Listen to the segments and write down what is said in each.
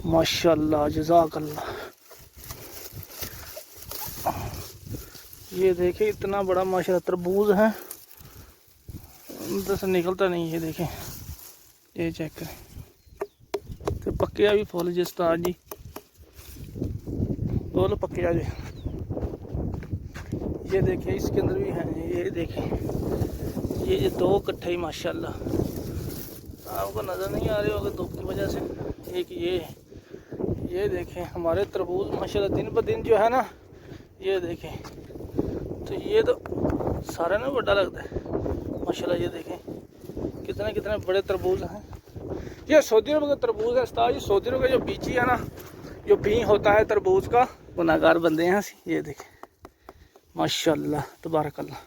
माशाल्लाह जज़ाकल्लाह। ये देखिए इतना बड़ा माशाल्लाह तरबूज है, अंदर से निकलता नहीं। ये देखें, ये चेक करें तो पक्के भी फुल जी उस्ताद जी, फुल पक्के जी। ये देखें इसके अंदर भी हैं। ये देखें ये दो कट्ठे ही माशाल्लाह, आपको नज़र नहीं आ रहे होगा धूप की वजह से। एक ये देखें हमारे तरबूज माशाल्लाह दिन ब दिन जो है ना, ये देखें तो ये तो सारे में बड़ा लगता है माशाल्लाह। ये देखें कितने कितने बड़े तरबूज हैं। ये सऊदी अरब का तरबूज है उस्ताद जी। सऊदी अरब का जो बीची है ना, जो बी होता है तरबूज का, गुनाहगार बंदे हैं। ये देखें माशाल्लाह तबारकल्लाह।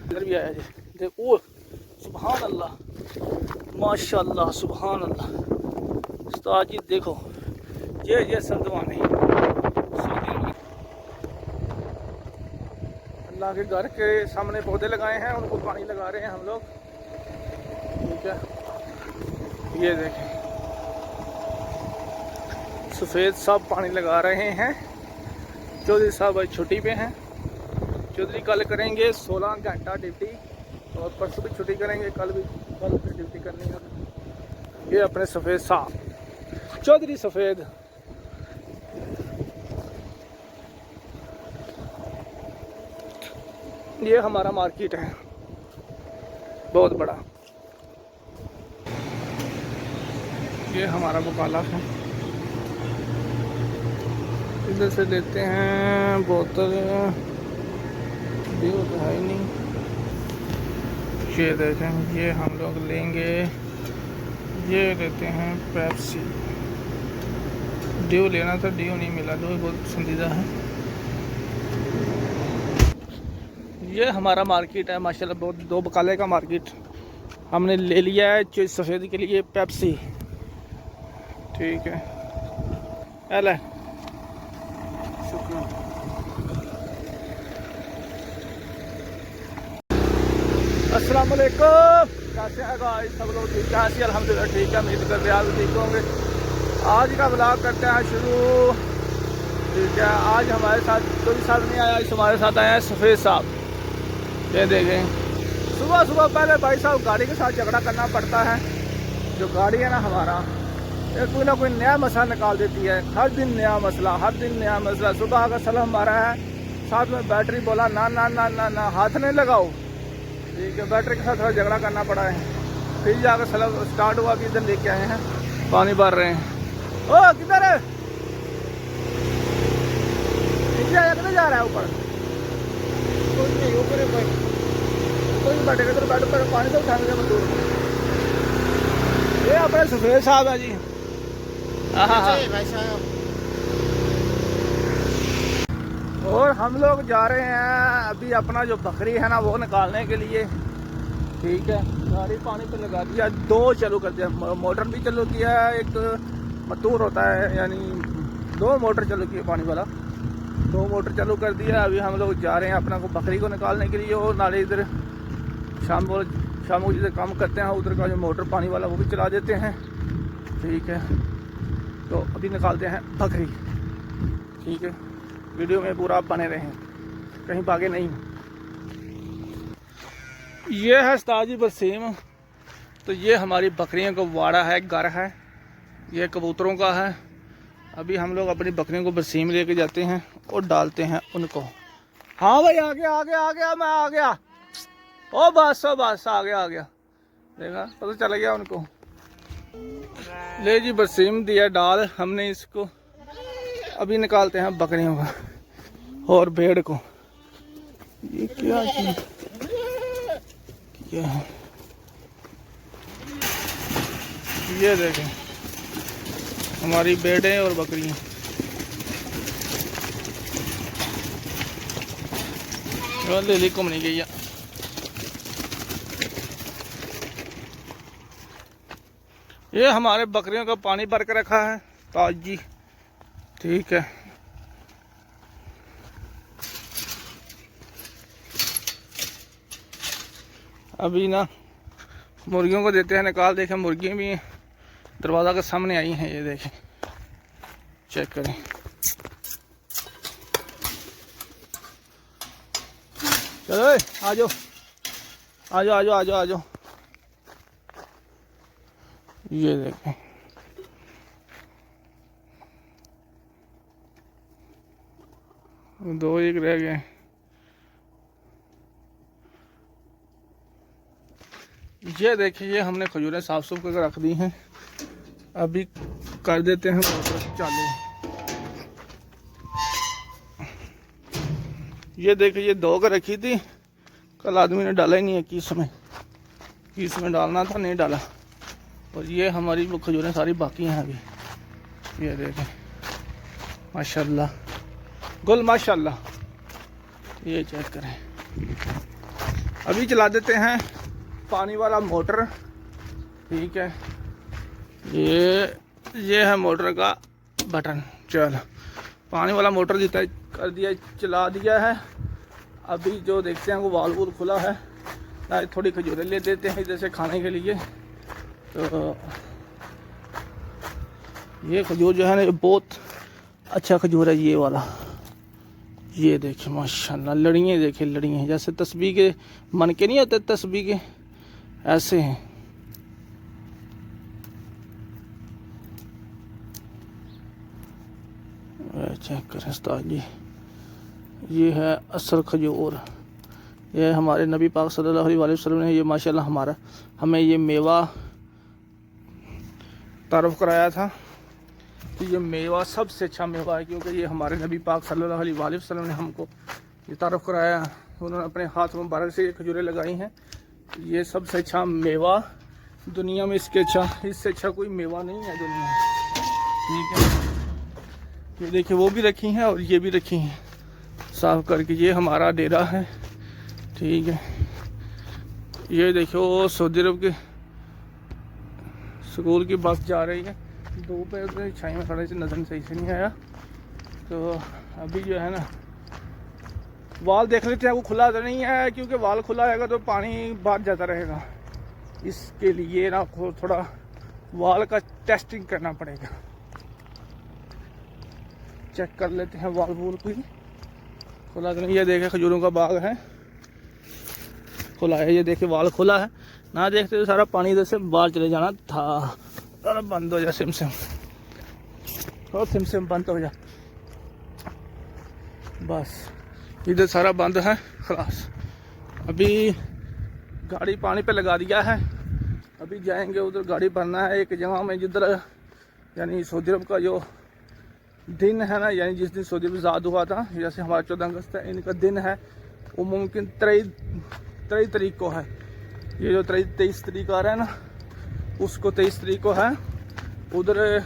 इधर भी आया जी, देखो सुभान अल्लाह माशाल्लाह सुभान अल्लाह। उस्ताद जी देखो ये संतवाने अल्लाह के घर के सामने पौधे लगाए हैं, उनको पानी लगा रहे हैं हम लोग। ठीक है, ये देखें सफ़ेद साहब पानी लगा रहे हैं। चौधरी साहब आज छुट्टी पे हैं। चौधरी कल करेंगे 16 घंटा ड्यूटी, और परसों भी छुट्टी करेंगे, कल फिर ड्यूटी करनी है। ये अपने सफ़ेद साहब चौधरी सफ़ेद। ये हमारा मार्केट है बहुत बड़ा। ये हमारा बकाला है। इधर से लेते हैं बोतल, ड्यू तो है ही नहीं। ये देखें ये हम लोग लेंगे, ये लेते हैं पेप्सी। ड्यू लेना था, ड्यू नहीं मिला, ड्यू बहुत पसंदीदा है। ये हमारा मार्केट है माशाल्लाह, बहुत दो बकाले का मार्केट हमने ले लिया है। सफ़ेद के लिए पेप्सी, ठीक है। अले शुक्रिया। अस्सलाम वालेकुम, कैसे हैं गाइस सब लोग? ठीक है जी, अल्हम्दुलिल्लाह ठीक है। उम्मीद कर रहे हैं आप ठीक होंगे। आज का ब्लॉग करते हैं शुरू। ठीक है, आज हमारे साथ कोई साथ नहीं आया, इस हमारे साथ आया है सफ़ेद साहब। ये देखें सुबह सुबह पहले भाई साहब गाड़ी के साथ झगड़ा करना पड़ता है। जो गाड़ी है ना हमारा, ये कोई ना कोई नया मसला निकाल देती है। हर दिन नया मसला, हर दिन नया मसला। सुबह का सलाम मारा है, साथ में बैटरी बोला ना ना ना ना ना हाथ नहीं लगाओ। ठीक है, बैटरी के साथ थोड़ा झगड़ा करना पड़ा है। फिर जाकर सलाम स्टार्ट हुआ कि इधर लेके आए हैं, पानी भर रहे हैं। ओ किधर है? किधर जा रहा है? ऊपर ऊपर कोई बैठेगा तो बैठ पर पानी तो उठाने का मंजूर। ये अपने सफ़ेद साहब है जी। भाई साहब, और हम लोग जा रहे हैं अभी अपना जो बकरी है ना वो निकालने के लिए। ठीक है, गाड़ी पानी पे लगा दिया, दो चालू कर दिया, मोटर भी चालू किया है। एक मतूर होता है, यानी दो मोटर चालू किया पानी वाला, दो मोटर चालू कर दिया। अभी हम लोग जा रहे हैं अपना को बकरी को निकालने के लिए। और नाले इधर शाम को जिधर काम करते हैं उधर का जो मोटर पानी वाला वो भी चला देते हैं। ठीक है, तो अभी निकालते हैं बकरी। ठीक है, वीडियो में पूरा आप बने रहें, कहीं भागे नहीं। ये है उस्ताद वसीम। तो ये हमारी बकरियों का वाड़ा है, घर है, ये कबूतरों का है। अभी हम लोग अपनी बकरियों को वसीम लेके जाते हैं और डालते हैं उनको। हाँ भाई आ गया आ गया आ गया, मैं आ गया। ओ बस आ गया देखा, पता चल गया उनको। ले जी वसीम दिया डाल हमने इसको। अभी निकालते हैं बकरियों का और भेड़ को। ये क्या है? ये देखें हमारी भेड़ें और बकरियां। ले ली घूमने गई है। ये हमारे बकरियों का पानी भर के रखा है ताजी। ठीक है, अभी ना मुर्गियों को देते हैं निकाल। देखें मुर्गियाँ भी हैं, दरवाज़ा के सामने आई हैं। ये देखें, चेक करें। चलो आ जाओ आ जाओ आ जाओ आ जाओ आ जाओ। ये देखें, दो एक रह गए। ये देखिए, ये हमने खजूरें साफ सुफ करके रख दी हैं। अभी कर देते हैं मोटर चालू। ये देखिए, ये दो का रखी थी, कल आदमी ने डाला ही नहीं है किस में डालना था, नहीं डाला। और ये हमारी वो खजूरें सारी बाकी हैं अभी। ये देखें, माशाल्लाह गुल माशाल्लाह। ये चेक करें। अभी चला देते हैं पानी वाला मोटर। ठीक है, ये है मोटर का बटन। चलो, पानी वाला मोटर जितना कर दिया, चला दिया है। अभी जो देखते हैं वो वाल्व वूल खुला है। थोड़ी खजूरें ले देते हैं इधर से खाने के लिए। तो ये खजूर जो है ना, बहुत अच्छा खजूर है ये वाला। ये देखिए माशाल्लाह, लड़ियाँ देखिए, लड़ियाँ जैसे तस्बीह के मन के नहीं होते, तस्बीह के ऐसे हैं। चेक करें उस्ताद जी, ये है असल खजूर। ये हमारे नबी पाक सल्लल्लाहु अलैहि वसल्लम ने ये माशाल्लाह हमें ये मेवा तारुफ कराया था कि ये मेवा सबसे अच्छा मेवा है, क्योंकि ये हमारे नबी पाक सल्लल्लाहु अलैहि वसल्लम ने हमको ये तारुफ कराया। उन्होंने अपने हाथ मुबारक से ये खजूरें लगाई हैं। ये सबसे अच्छा मेवा दुनिया में, इससे अच्छा कोई मेवा नहीं है दुनिया में। ठीक है, ये देखिए, वो भी रखी हैं और ये भी रखी हैं साफ करके। ये हमारा डेरा है। ठीक है, ये देखिए, वो सऊदी अरब के स्कूल की बस जा रही है। धूप है, उधर छाई में खड़े से नजर सही से नहीं आया। तो अभी जो है ना, वाल देख लेते हैं। वो खुला तो नहीं है, क्योंकि वाल खुला रहेगा तो पानी बाहर जाता रहेगा। इसके लिए ना थोड़ा वाल का टेस्टिंग करना पड़ेगा। चेक कर लेते हैं वाल वूल को, खुला तो नहीं। ये देखे, खजूरों का बाग है, खुला है। ये देखे, वाल खुला है। ना देखते तो सारा पानी इधर से बाहर चले जाना था। अरे बंद हो जा सिम और सिम बंद हो जा। बस इधर सारा बंद है, खलास। अभी गाड़ी पानी पे लगा दिया है। अभी जाएंगे उधर, गाड़ी भरना है एक जगह में, जिधर यानी सऊदी अरब का जो दिन है ना, यानी जिस दिन सऊदी अरब आज़ाद हुआ था, जैसे हमारा 14 अगस्त है, इनका दिन है। वो मुमकिन 23 तारीख को है। ये जो 23 तारीख आ रहा है ना, उसको 23 तारीख को है। उधर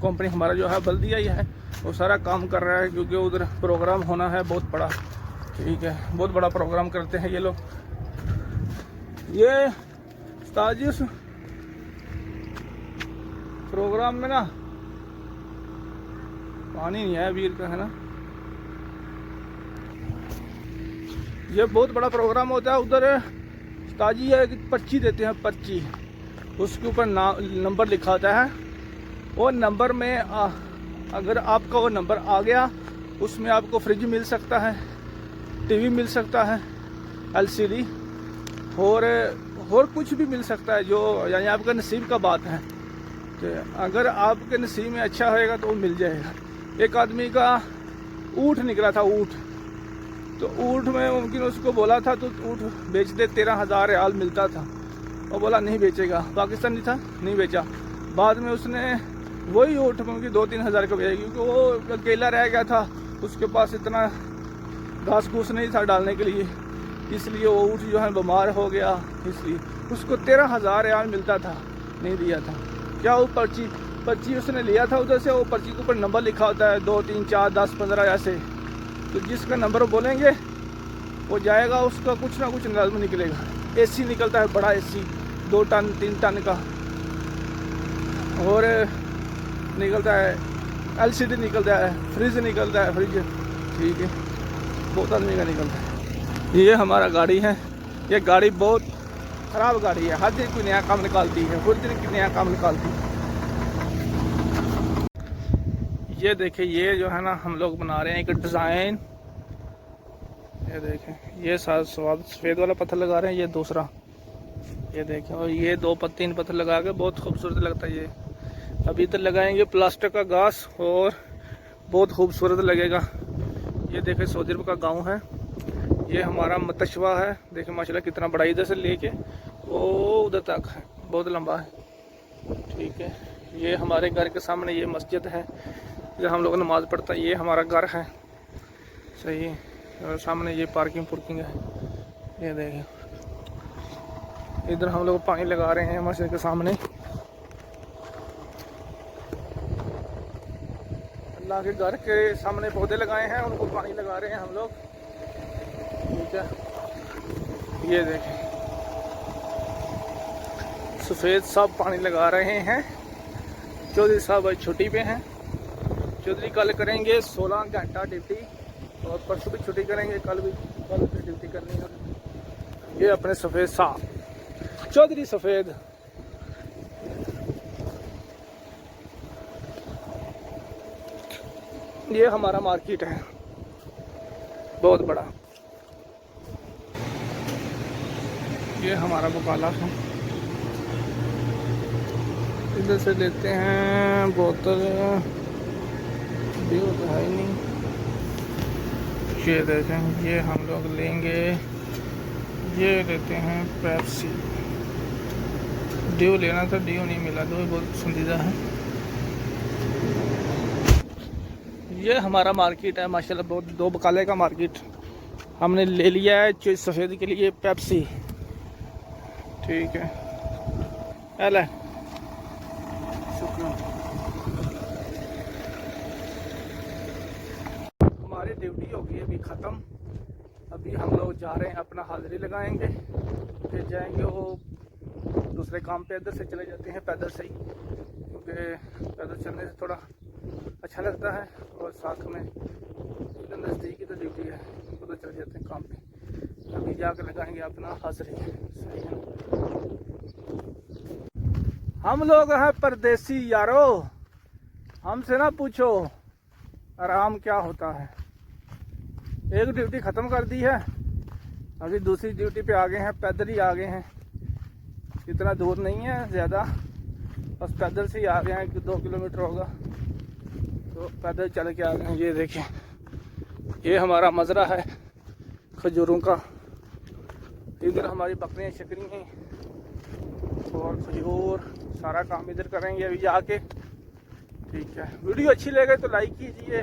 कंपनी हमारा जो है बल्दिया ही है, वो सारा काम कर रहा है, क्योंकि उधर प्रोग्राम होना है बहुत बड़ा। ठीक है, बहुत बड़ा प्रोग्राम करते हैं ये लोग। ये उस्ताद जी उस प्रोग्राम में ना पानी नहीं है वीर का, है ना। ये बहुत बड़ा प्रोग्राम होता है उधर। उस्ताद जी है कि पर्ची देते हैं, पर्ची, उसके ऊपर नंबर लिखा होता है। वो नंबर में अगर आपका वो नंबर आ गया, उसमें आपको फ्रिज मिल सकता है, टीवी मिल सकता है, LCD, और कुछ भी मिल सकता है, जो यानी आपका नसीब का बात है। तो अगर आपके नसीब में अच्छा होएगा तो वो मिल जाएगा। एक आदमी का ऊँट निकला था, ऊँट, तो ऊँट में मुमकिन उसको बोला था तो ऊँट बेच दे, 13,000 रियाल मिलता था। वो बोला नहीं बेचेगा, पाकिस्तानी था, नहीं बेचा। बाद में उसने वही ऊँट मुमकिन 2-3 हज़ार का बेचा, क्योंकि वो अकेला रह गया था, उसके पास इतना घास फूस नहीं था डालने के लिए, इसलिए वो ऊँट जो है बीमार हो गया। इसलिए उसको 13,000 रियाल मिलता था, नहीं दिया था। क्या वो पर्ची उसने लिया था उधर से। वो पर्ची के ऊपर नंबर लिखा होता है, 2, 3, 4, 10, 15 ऐसे। तो जिसका नंबर बोलेंगे वो जाएगा, उसका कुछ ना कुछ नज़म निकलेगा। AC निकलता है, बड़ा AC 2 टन 3 टन का, और निकलता है LCD निकलता है, फ्रिज निकलता है, फ्रिज। ठीक है, बहुत आदमी का निकलता है। ये हमारा गाड़ी है। ये गाड़ी बहुत ख़राब गाड़ी है, हर दिन कोई नया काम निकालती है, हर दिन नया काम निकालती है। ये देखें, ये जो है ना हम लोग बना रहे हैं एक डिज़ाइन। ये देखें, ये सफ़ेद वाला पत्थर लगा रहे हैं, ये दूसरा, ये देखें। और ये 2-3 पत्थर लगा के बहुत खूबसूरत लगता है ये। अभी इधर लगाएंगे प्लास्टिक का घास और बहुत खूबसूरत लगेगा। ये देखें सऊदी अरब का गांव है, ये हमारा मतशवा है। देखें माशाल्लाह कितना बड़ा, इधर से लेके वो उधर तक है, बहुत लंबा है। ठीक है, ये हमारे घर के सामने ये मस्जिद है जहाँ हम लोग नमाज़ पढ़ते हैं। ये हमारा घर है, सही है। और सामने ये पार्किंग है। ये देखें, इधर हम लोग पानी लगा रहे हैं मस्जिद के सामने। अल्लाह के घर के सामने पौधे लगाए हैं, उनको पानी लगा रहे हैं हम लोग। ठीक है, ये देखें सफ़ेद साहब पानी लगा रहे हैं। चौधरी साहब आज छुट्टी पे हैं। चौधरी कल करेंगे 16 घंटा ड्यूटी और परसों भी छुट्टी करेंगे, कल भी ड्यूटी करनी है। ये अपने सफ़ेद साहब चौधरी सफ़ेद। ये हमारा मार्केट है बहुत बड़ा। ये हमारा बकाला है। इधर से लेते हैं बोतल, भी तो है ही नहीं। ये देखें, ये हम लोग लेंगे, ये लेते हैं पेप्सी। ड्यू लेना था, ड्यू नहीं मिला, ड्यू बहुत पसंदीदा है। ये हमारा मार्केट है माशाल्लाह, बहुत 2 बकाले का मार्केट हमने ले लिया है। सफ़ेद के लिए पेप्सी, ठीक है। अला शुक्रिया। हमारी ड्यूटी होगी अभी ख़त्म। अभी हम लोग जा रहे हैं, अपना हाज़िरी लगाएंगे, फिर जाएंगे वो दूसरे काम पे। इधर से चले जाते हैं पैदल से ही, क्योंकि पैदल चलने से थोड़ा अच्छा लगता है और साथ में इधर नज़दीक इधर ड्यूटी है, उधर चले जाते हैं काम पे। अभी जाकर लगाएंगे अपना हाज़िरी। सही है। हम लोग हैं परदेसी यारो, हमसे ना पूछो आराम क्या होता है। एक ड्यूटी ख़त्म कर दी है, अभी दूसरी ड्यूटी पे आ गए हैं। पैदल ही आ गए हैं, इतना दूर नहीं है ज़्यादा, बस पैदल से ही आ गए हैं। 2 किलोमीटर होगा, तो पैदल चल के आ गए हैं। ये देखें, ये हमारा मज़रा है खजूरों का। इधर हमारी बकरियाँ शकरी हैं और खजूर, सारा काम इधर करेंगे अभी जाके। ठीक है, वीडियो अच्छी लगे तो लाइक कीजिए,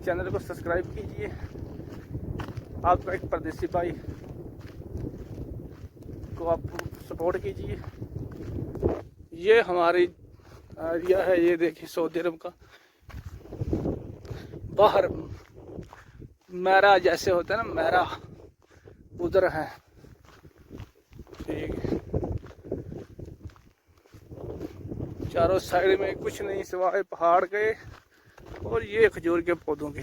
चैनल को सब्सक्राइब कीजिए। आपका एक परदेसी भाई को आप सपोर्ट कीजिए। ये हमारी एरिया है, ये देखिए सऊदी अरब का। बाहर मेरा जैसे होता है ना, मेरा उधर है। ठीक है, चारों साइड में कुछ नहीं सिवाय पहाड़ के और ये खजूर के पौधों के,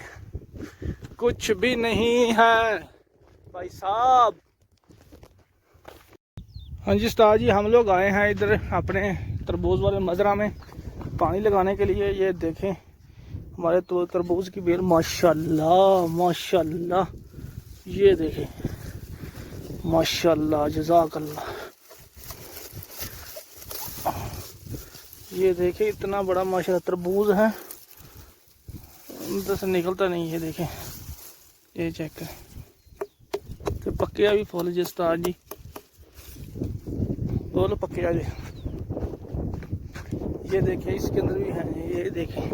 कुछ भी नहीं है भाई साहब। हाँ जी उस्ताद जी, हम लोग आए हैं इधर अपने तरबूज वाले मज़रा में पानी लगाने के लिए। ये देखें हमारे तो तरबूज की बेल माशाल्लाह माशाल्लाह, ये देखें माशाल्लाह जज़ाकल्लाह। ये देखें इतना बड़ा माशाल्लाह तरबूज है, अंदर से निकलता नहीं है। देखें ये चेक करें, तो पक्के भी फुल जी उस्ताद जी, बोलो पक्के आ। ये देखिए इसके अंदर भी है। ये देखें,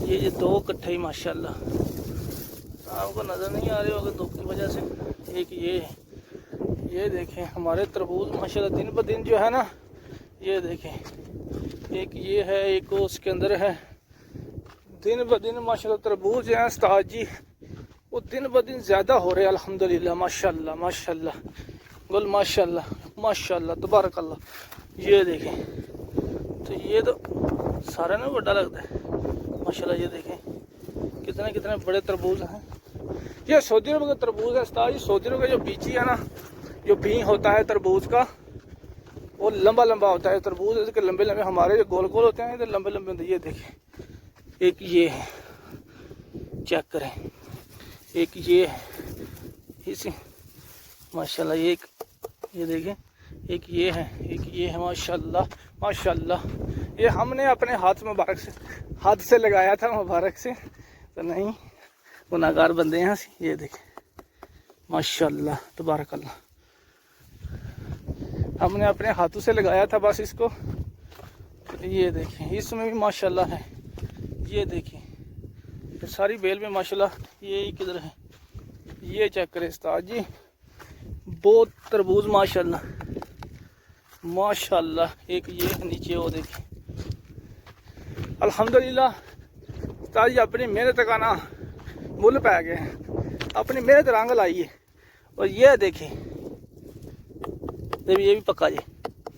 ये 2 कट्ठे ही माशाल्लाह, आपको नज़र नहीं आ रहे होगा धूप की वजह से। एक ये देखें हमारे तरबूज माशाल्लाह दिन ब दिन जो है ना, ये देखें एक ये है, एक उसके अंदर है। दिन ब दिन माशाल्लाह तरबूज हैं उस्ताद जी, वो दिन ब दिन ज़्यादा हो रहे हैं अल्हम्दुलिल्लाह। माशाल्लाह माशाल्लाह गुल माशाल्लाह माशाल्लाह तबारकल्लाह। ये देखें, तो ये तो सारा ना बड़ा लगता है माशाल्लाह। ये देखें कितने कितने बड़े तरबूज हैं। ये सऊदी अरब का तरबूज है उस्ताद जी। सऊदी अरब का जो बीची है ना, जो भी होता है तरबूज का, वो लंबा लंबा होता है तरबूज। इसके लंबे लंबे, हमारे जो गोल गोल होते हैं इधर लंबे लंबे होते हैं। ये देखें एक ये है, चेक करें, एक ये है इसी माशाल्लाह, ये देखें, एक ये है माशाल्लाह माशाल्लाह। ये हमने अपने हाथ से लगाया था, मुबारक से तो नहीं, गुनाहगार बंदे हैं। ये देखें माशाल्लाह तबारकल्लाह, हमने अपने हाथों से लगाया था बस इसको। ये देखें, इसमें भी माशाल्लाह है। ये देखें, तो सारी बेल में माशाल्लाह। ये किधर है, ये चेक करें उस्ताद जी, बहुत तरबूज माशाल्लाह माशाल्लाह। एक ये नीचे, वो देखें अल्हम्दुलिल्लाह। उस्ताद जी अपनी मेहनत का ना मुल पै गए, अपनी मेहनत रंग लाई है। और ये देखें, ये भी पक्का जी,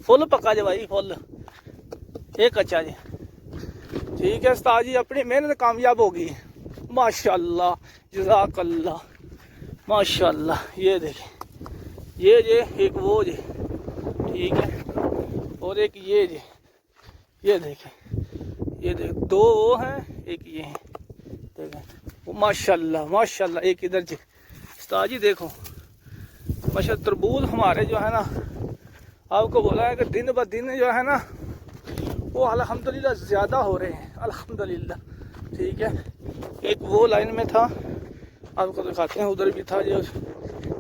फुल पक्का जी भाई, फुल एक अच्छा जी। ठीक है उस्ताद जी, अपनी मेहनत कामयाब होगी माशाल्लाह, जज़ाकल्लाह माशाल्लाह। ये देखें, ये एक वो जी, ठीक है, और एक ये जी, ये देखें, ये देख, दो वो हैं, एक ये है, देखें माशाल्लाह माशाल्लाह। एक इधर जी उस्ताद जी देखो माशा, तरबूज हमारे जो है ना, आपको बोला है कि दिन ब दिन जो है ना वो अल्हम्दुलिल्लाह ज़्यादा हो रहे हैं अल्हम्दुलिल्लाह। ठीक है, एक वो लाइन में था, आपको दिखाते हैं, उधर भी था जो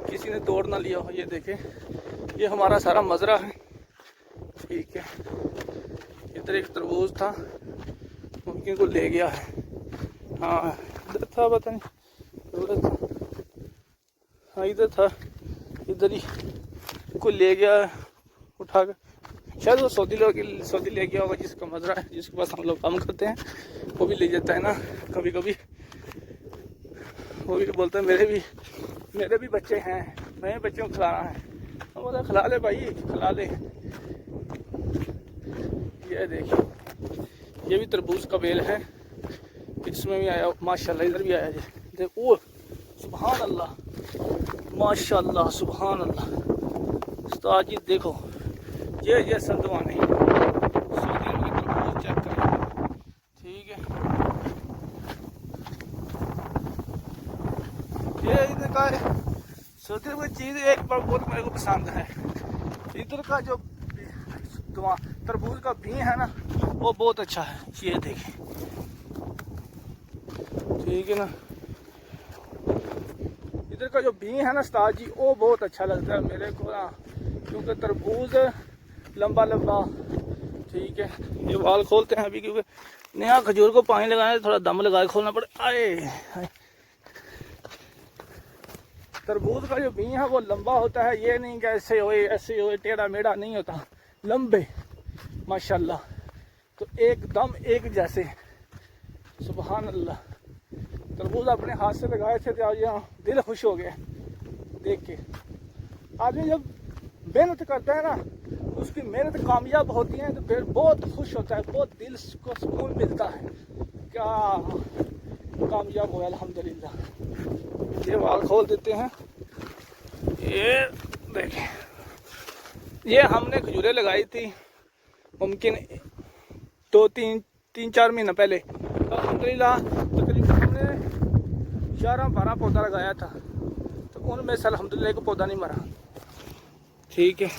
किसी ने तोड़ ना लिया हो। ये देखें, ये हमारा सारा मजरा है। ठीक है, इधर एक तरबूज था, मुमकिन को ले गया है, हाँ इधर था, पता नहीं उधर था, हाँ इधर था, इधर ही को ले गया उठा कर, शायद वो सऊदी ले गया होगा, जिसका मजरा है, जिसके पास हम लोग काम करते हैं, वो भी ले जाता है ना कभी कभी। वो भी बोलता है मेरे भी बच्चे हैं, मैं बच्चों को खिलाना है। हम बोला खिला ले भाई, खिला ले। ये देखिए, ये भी तरबूज का बेल है, इसमें भी आया माशाल्लाह, इधर भी आया जी। देखो सुभान अल्लाह माशाल्लाह सुभान अल्लाह। उस्ताद जी देखो, ये संतवानी सऊदी की तरबूज चेक करें। ठीक है, ये इधर का सऊदी की चीज़ एक बार बहुत मेरे को पसंद है। इधर का जो तरबूज का बी है ना, वो बहुत अच्छा है। ये देखें, ठीक है ना, इधर का जो बी है ना उस्ताद जी, वो बहुत अच्छा लगता है मेरे को ना, क्योंकि तरबूज लंबा लंबा। ठीक है, ये वाल खोलते हैं अभी, क्योंकि नया खजूर को पानी लगाना थोड़ा दम लगा के खोलना पड़े। आए तरबूज का जो बी है वो लंबा होता है, ये नहीं कि ऐसे होए टेढ़ा मेढ़ा नहीं होता, लंबे माशाल्लाह। तो एकदम एक जैसे, सुभान अल्लाह। तरबूज अपने हाथ से लगाए थे, तो आज यहाँ दिल खुश हो गया देख के। आदमी जब मेहनत करता है ना, उसकी मेहनत कामयाब होती है, तो फिर बहुत खुश होता है, बहुत दिल को सुकून मिलता है, क्या कामयाब हुआ अल्हम्दुलिल्लाह। ये वाल खोल देते हैं। ये देखें, ये हमने खजूरें लगाई थी मुमकिन 2-3-4 महीने पहले, अल्हम्दुलिल्लाह। तकरीबन हमने 11-12 पौधा लगाया था, तो उनमें से अल्हम्दुलिल्लाह एक पौधा नहीं मरा। ठीक है,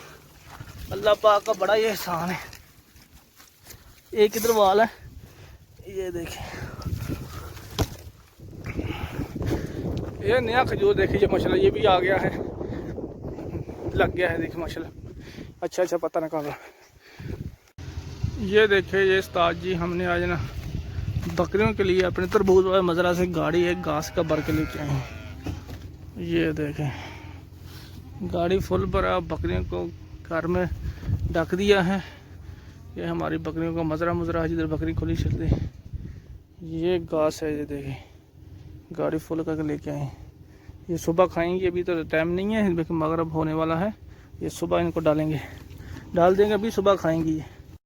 अल्लाह पाक का बड़ा ये एहसान है। एक इधर वाल है, ये देखें, ये नया खजूर देखिए माशाल्लाह, ये भी आ गया है, लग गया है, देखिए माशाल्लाह, अच्छा पता निकाला। ये देखिए, ये उस्ताद जी हमने आज ना बकरियों के लिए अपने तरबूज वाले मजरा से गाड़ी एक घास का भर के लेके आए हैं। ये देखें, गाड़ी फुल पर बकरियों को घर में ढक दिया है। ये हमारी बकरियों का मजरा है, जिधर बकरी खुली चलती। ये घास है, ये देखें, गाड़ी फुल करके लेके आए। ये सुबह खाएंगे, अभी तो टाइम नहीं है, लेकिन मगरिब होने वाला है। ये सुबह इनको डाल देंगे, अभी सुबह खाएंगी ये।